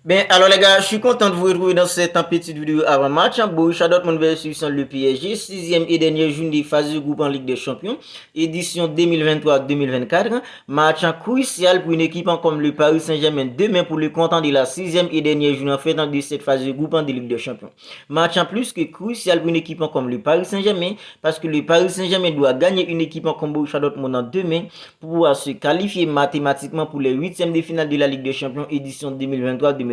Ben alors les gars, je suis content de vous retrouver dans cette petite vidéo avant match. Borussia Dortmund versus le PSG, sixième et dernière journée phase de groupe en Ligue des Champions, édition 2023-2024. Match crucial pour une équipe comme le Paris Saint-Germain demain pour le compte de la sixième et dernière journée en fait de cette phase de groupe en Ligue des Champions. Match en plus que crucial pour une équipe comme le Paris Saint-Germain parce que le Paris Saint-Germain doit gagner une équipe comme Borussia Dortmund demain pour pouvoir se qualifier mathématiquement pour les huitièmes de finale de la Ligue des Champions édition 2023-2024.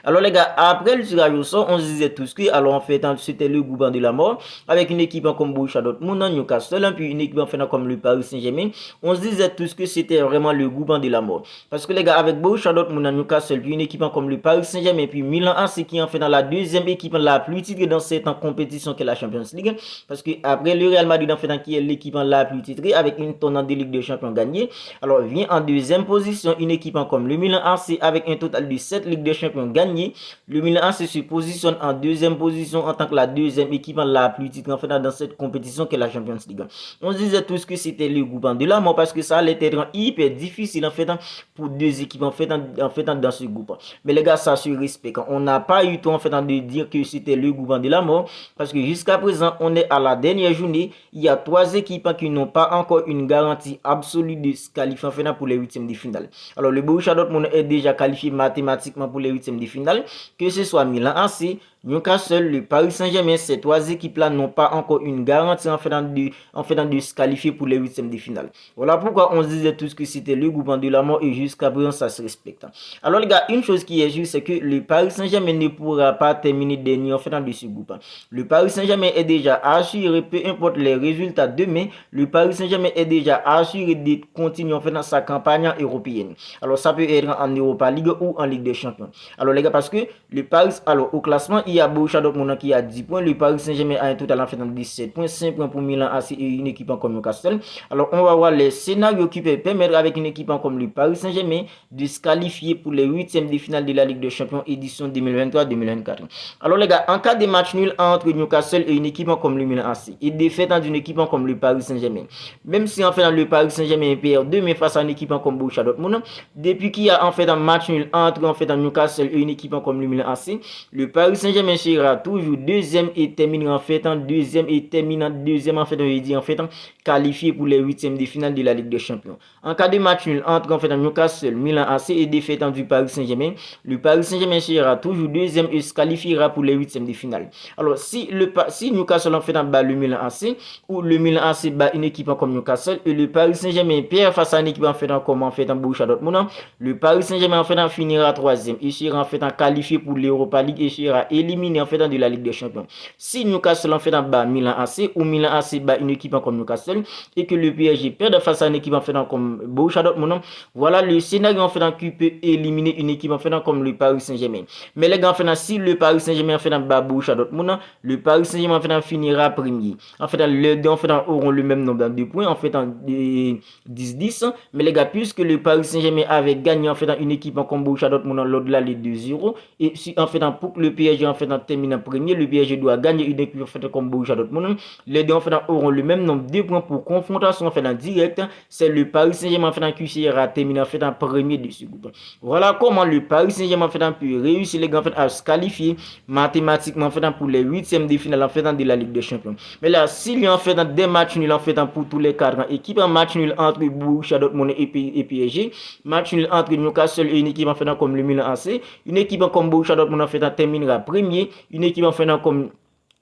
Alors les gars, après le tirage au sort, on se disait tous que alors en fait c'était le groupe de la mort avec une équipe comme Borussia Dortmund, Newcastle, puis une équipe en fait comme le Paris Saint-Germain. On se disait tous que c'était vraiment le groupe de la mort. Parce que les gars, avec Borussia Dortmund, Newcastle, puis une équipe comme le Paris Saint-Germain, puis Milan AC qui en fait dans la deuxième équipe la plus titrée dans cette compétition que la Champions League. Parce que après le Real Madrid en fait qui est l'équipe la plus titrée avec une tonne de Ligue des Champions gagnée. Alors vient en deuxième position une équipe comme le Milan AC avec un total de 7 Ligue des Champions gagnés. Le Milan AC se positionne en deuxième position en tant que la deuxième équipe la plus titrée en fait dans cette compétition que la Champions League. On se disait tous que c'était le groupe de la mort parce que ça allait être hyper difficile en fait pour deux équipes en fait dans ce groupe. Mais les gars, ça se respecte. On n'a pas eu temps en fait de dire que c'était le groupe de la mort parce que jusqu'à présent, on est à la dernière journée. Il y a trois équipes qui n'ont pas encore une garantie absolue de se qualifier en fait pour les huitièmes de finale. Alors le Borussia Dortmund est déjà qualifié mathématiquement pour les huitièmes de finale, que ce soit Milan AC, Newcastle, le Paris Saint-Germain, ces trois équipes-là n'ont pas encore une garantie en fait de se qualifier pour les huitièmes de finale. Voilà pourquoi on se disait tous que c'était le groupe de la mort et jusqu'à présent ça se respecte. Alors les gars, une chose qui est juste, c'est que le Paris Saint-Germain ne pourra pas terminer dernier en fait de ce groupe. Le Paris Saint-Germain est déjà assuré, peu importe les résultats demain, le Paris Saint-Germain est déjà assuré de continuer en fait dans sa campagne européenne. Alors ça peut être en Europa League ou en Ligue des Champions. Alors les gars, parce que le Paris, alors au classement, il y a Borussia Dortmund qui a 10 points, le Paris Saint-Germain a un total en fait de 17 points, 5 points pour Milan AC et une équipe comme Newcastle. Alors on va voir les scénarios qui peuvent permettre avec une équipe comme le Paris Saint-Germain de se qualifier pour les huitièmes de finale de la Ligue des Champions édition 2023-2024. Alors les gars, en cas de match nul entre Newcastle et une équipe comme le Milan AC et défaite d'une équipe comme le Paris Saint-Germain, même si en fait le Paris Saint-Germain perd demain face à une équipe comme Borussia Dortmund, depuis qu'il y a en fait un match nul entre en fait Newcastle et une équipe comme le Milan AC, le Paris Saint-Germain sera toujours deuxième et terminera en fait deuxième en fait qualifié pour les huitièmes de finale de la Ligue des Champions. En cas de match nul entre en fait Newcastle, Milan AC et défaite du Paris Saint-Germain, le Paris Saint-Germain sera toujours deuxième et se qualifiera pour les huitièmes de finale. Alors si Newcastle en fait bat le Milan AC ou le Milan AC bat une équipe comme Newcastle et le Paris Saint-Germain perd face à une équipe comme Borussia Dortmund, le Paris Saint-Germain en fait finira troisième et sera en fait qualifié pour l'Europa League et sera éliminé en fait de la Ligue des Champions. Si Newcastle en fait bat Milan AC ou Milan AC bat une équipe comme Newcastle et que le PSG perd face à une équipe en fait comme Borussia Dortmund, voilà le scénario en fait qui peut éliminer une équipe en fait comme le Paris Saint-Germain. Mais les gars, en fait, si le Paris Saint-Germain en fait bat Borussia Dortmund, le Paris Saint-Germain en fait finira premier. En fait, les deux en fait auront le même nombre de points en fait en 10-10. Mais les gars, puisque le Paris Saint-Germain avait gagné en fait une équipe comme Borussia Dortmund lors de la Ligue 2-0 et si en fait pour que le PSG en fait termine en premier, le PSG doit gagner une équipe en fait comme Borussia Dortmund. Les deux en fait auront le même nombre de points pour confrontation en fait en direct. C'est le Paris Saint-Germain en fait qui sera terminé en fait en premier de ce groupe. Voilà comment le Paris Saint-Germain en fait peut réussir les gars en fait à se qualifier mathématiquement en fait pour les huitièmes de finale en fait de la Ligue des Champions. Mais là, s'il y a en fait des matchs nuls en fait pour tous les cadres équipes, un match nul entre Borussia Dortmund et PSG, match nul entre Newcastle et une équipe en fait comme le Milan AC, une équipe comme Borussia Dortmund en fait terminera premier, une équipe en fait comme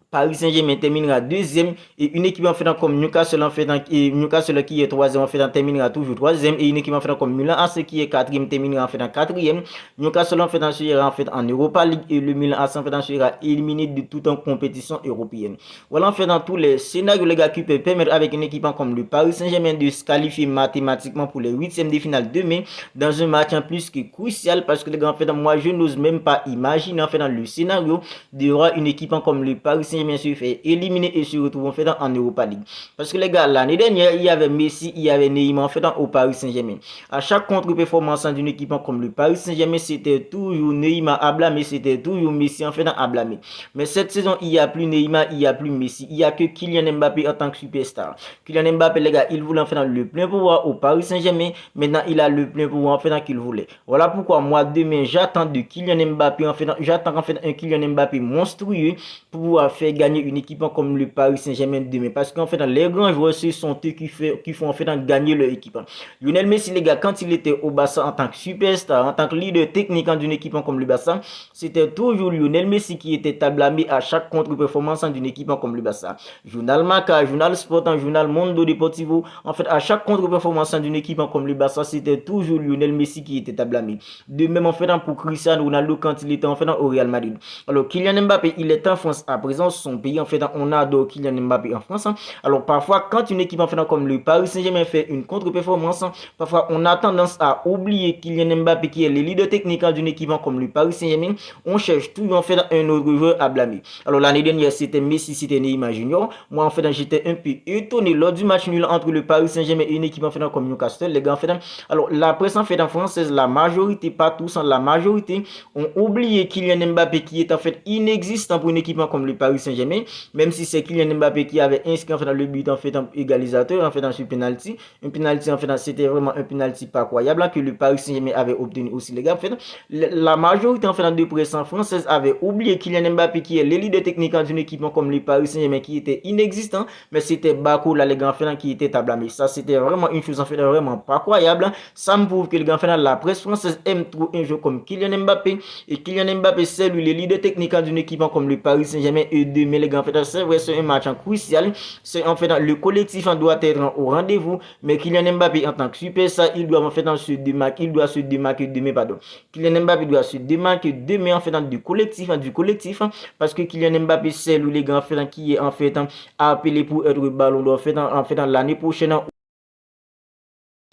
Paris Saint-Germain terminera deuxième et une équipe en fait comme Newcastle en fait Newcastle qui est troisième en fait terminera toujours troisième et une équipe en fait comme Milan AC qui est quatrième terminera en fait quatrième. Newcastle en fait sera en fait en Europa League et le Milan AC en fait sera éliminé de toute en compétition européenne. Voilà en fait dans tous les scénarios les gars qui peuvent permettre avec une équipe comme le Paris Saint-Germain de se qualifier mathématiquement pour les huitièmes de finale demain dans un match en plus qui est crucial parce que les gars en fait moi je n'ose même pas imaginer en fait dans le scénario d'avoir une équipe comme le Paris Saint-Germain Saint-Germain se fait éliminer et se retrouve en fait en Europa League. Parce que les gars, l'année dernière, il y avait Messi, il y avait Neymar en fait au Paris Saint-Germain. À chaque contre-performance d'une équipe comme le Paris Saint-Germain, c'était toujours Neymar à blâmer, c'était toujours Messi en fait à blâmer. Mais cette saison, il n'y a plus Neymar, il n'y a plus Messi, il n'y a que Kylian Mbappé en tant que superstar. Kylian Mbappé, les gars, il voulait en fait le plein pouvoir au Paris Saint-Germain. Maintenant, il a le plein pouvoir en fait qu'il voulait. Voilà pourquoi moi, demain, j'attends de Kylian Mbappé en fait, j'attends en fait un Kylian Mbappé monstrueux pour pouvoir faire gagner une équipe comme le Paris Saint-Germain demain. Parce qu'en fait, les grands joueurs, ce sont eux qui font en fait gagner leur équipe. Lionel Messi, les gars, quand il était au Barça en tant que superstar, en tant que leader technique d'une équipe comme le Barça, c'était toujours Lionel Messi qui était à blâmer à chaque contre-performance d'une équipe comme le Barça. Journal Marca, Journal Sport, Journal Mundo Deportivo, en fait, à chaque contre-performance d'une équipe comme le Barça, c'était toujours Lionel Messi qui était à blâmer. De même, en fait, pour Cristiano Ronaldo quand il était en fait au Real Madrid. Alors, Kylian Mbappé, il est en France à présent, son pays, en fait, on adore Kylian Mbappé en France. Alors, parfois, quand une équipe en fait comme le Paris Saint-Germain fait une contre-performance, parfois, on a tendance à oublier Kylian Mbappé qui est le leader technique d'une équipe comme le Paris Saint-Germain. On cherche toujours en fait un autre joueur à blâmer. Alors, l'année dernière, c'était Messi, c'était Neymar Junior. Moi, en fait, j'étais un peu étonné lors du match nul entre le Paris Saint-Germain et une équipe en fait comme Newcastle. Les gars, en fait, alors, la presse en fait en française, la majorité, pas tous, la majorité, ont oublié Kylian Mbappé qui est en fait inexistant pour une équipe comme le Paris Saint-Germain, même si c'est Kylian Mbappé qui avait inscrit en fait le but en fait en égalisateur en fait dans ce penalty. Un penalty en fait c'était vraiment un penalty pas croyable que le Paris Saint-Germain avait obtenu aussi, les gars. En fait, la majorité en fait de presse en française avait oublié Kylian Mbappé qui est le leader technique d'une équipe comme le Paris Saint-Germain qui était inexistant, mais c'était Bakou là les gars en fait qui était à blâmer. Ça c'était vraiment une chose en fait vraiment pas croyable. Ça me prouve que les gars en fait la presse française aime trop un jeu comme Kylian Mbappé, et Kylian Mbappé c'est lui le leader technique d'une équipe comme le Paris Saint-Germain. Et demain les gars en fait c'est vrai, c'est un match crucial, c'est en fait le collectif doit être au rendez-vous, mais Kylian Mbappé en tant que superstar, il doit en fait se démarquer, il doit se démarquer demain, pardon. Kylian Mbappé doit se démarquer demain en fait du collectif, parce que Kylian Mbappé c'est lui les gars en fait qui est en fait appelé pour être ballon d'or en fait l'année prochaine,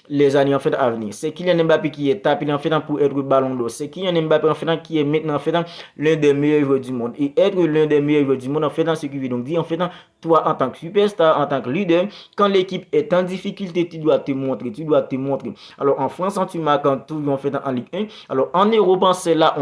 les années en fait à venir. C'est Kylian Mbappé qui est appelé en fait pour être ballon d'or. C'est Kylian Mbappé en fait qui est maintenant en fait l'un des meilleurs joueurs du monde. Et être l'un des meilleurs joueurs du monde en fait ce qui veut donc dire en fait toi en tant que superstar, en tant que leader, quand l'équipe est en difficulté, tu dois te montrer, tu dois te montrer. Alors en France, tu marques toujours en fait en Ligue 1. Alors en Europe, c'est là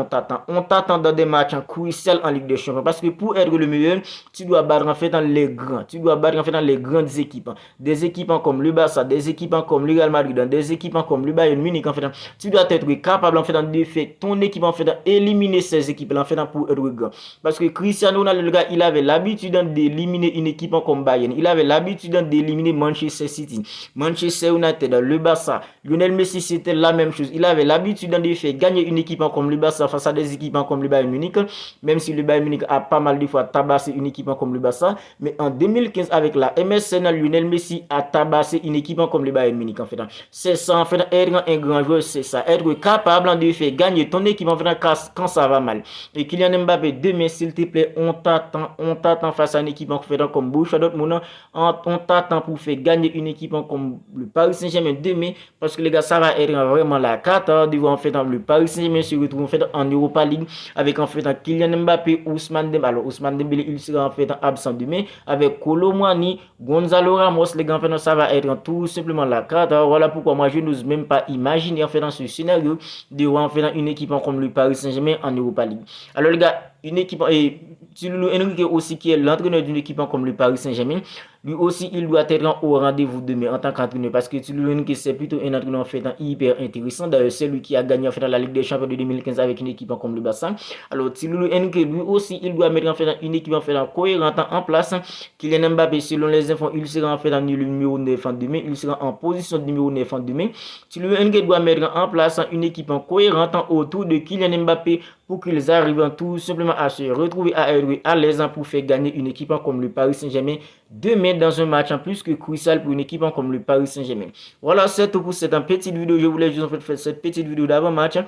on t'attend dans des matchs cruciaux en Ligue des Champions, parce que pour être le meilleur, tu dois battre en fait dans les grands, tu dois battre en fait dans les grandes équipes, des équipes comme le Barça, des équipes comme le Real Madrid, dans des équipes comme le Bayern Munich en fait, tu dois être capable en fait de faire ton équipe en fait éliminer ces équipes en fait pour être grand. Parce que Cristiano Ronaldo, le gars, il avait l'habitude d'éliminer une équipe comme Bayern, il avait l'habitude d'éliminer Manchester City, Manchester United, le Barça. Lionel Messi c'était la même chose, il avait l'habitude de faire gagner une équipe comme le Barça face à des équipes comme le Bayern Munich, même si le Bayern Munich a pas mal de fois tabassé une équipe comme le Barça. Mais en 2015 avec la MSN, Lionel Messi a tabassé une équipe comme le Bayern Munich en fait. C'est ça en fait, être un grand joueur, c'est ça, être capable de faire gagner ton équipe en fait quand ça va mal. Et Kylian Mbappé, demain s'il te plaît, on t'attend face à une équipe en fait comme Borussia Dortmund, on t'attend pour faire gagner une équipe comme le Paris Saint-Germain demain, parce que les gars, ça va être vraiment la carte de voir en fait le Paris Saint-Germain se retrouve en fait en Europa League avec en fait Kylian Mbappé, Ousmane Dembélé. Alors Ousmane Dembélé il sera en fait absent demain, avec Kolo Muani, Gonzalo Ramos. Les gars, en fait ça va être tout simplement la carte. Voilà pourquoi moi je n'ose même pas imaginer en fait dans ce scénario de voir en fait une équipe comme le Paris Saint-Germain en Europa League. Alors les gars, une équipe, et Thilo Henry aussi qui est l'entraîneur d'une équipe comme le Paris Saint-Germain, lui aussi il doit être au rendez-vous demain en tant qu'entraîneur, parce que Thilo Henry c'est plutôt un entraîneur en fait hyper intéressant. D'ailleurs c'est lui qui a gagné en fait la Ligue des Champions de 2015 avec une équipe comme le Barça. Alors Thilo Henry lui aussi il doit mettre en fait une équipe en fait cohérente en place. Kylian Mbappé selon les infos il sera en fait le numéro 9 en demain, il sera en position de numéro 9 en demain. Thilo Henry doit mettre en place une équipe cohérente autour de Kylian Mbappé pour qu'ils arrivent tout simplement à se retrouver à être à l'aise pour faire gagner une équipe comme le Paris Saint-Germain demain dans un match en plus que crucial pour une équipe comme le Paris Saint-Germain. Voilà, c'est tout pour cette petite vidéo. Je voulais juste en fait faire cette petite vidéo d'avant-match,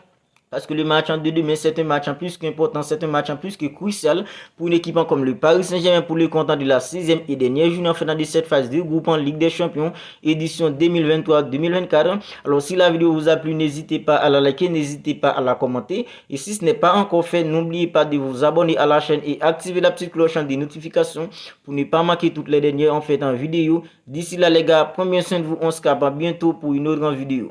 parce que le match de demain, c'est un match en plus qu'important, c'est un match en plus que crucial pour une équipe comme le Paris Saint-Germain pour le compte de la 6e et dernière journée en finale de cette phase de groupe en Ligue des Champions, édition 2023-2024. Alors, si la vidéo vous a plu, n'hésitez pas à la liker, n'hésitez pas à la commenter. Et si ce n'est pas encore fait, n'oubliez pas de vous abonner à la chaîne et activer la petite cloche des notifications pour ne pas manquer toutes les dernières en vidéo. D'ici là, les gars, prenez bien soin de vous. On se capte bientôt pour une autre vidéo.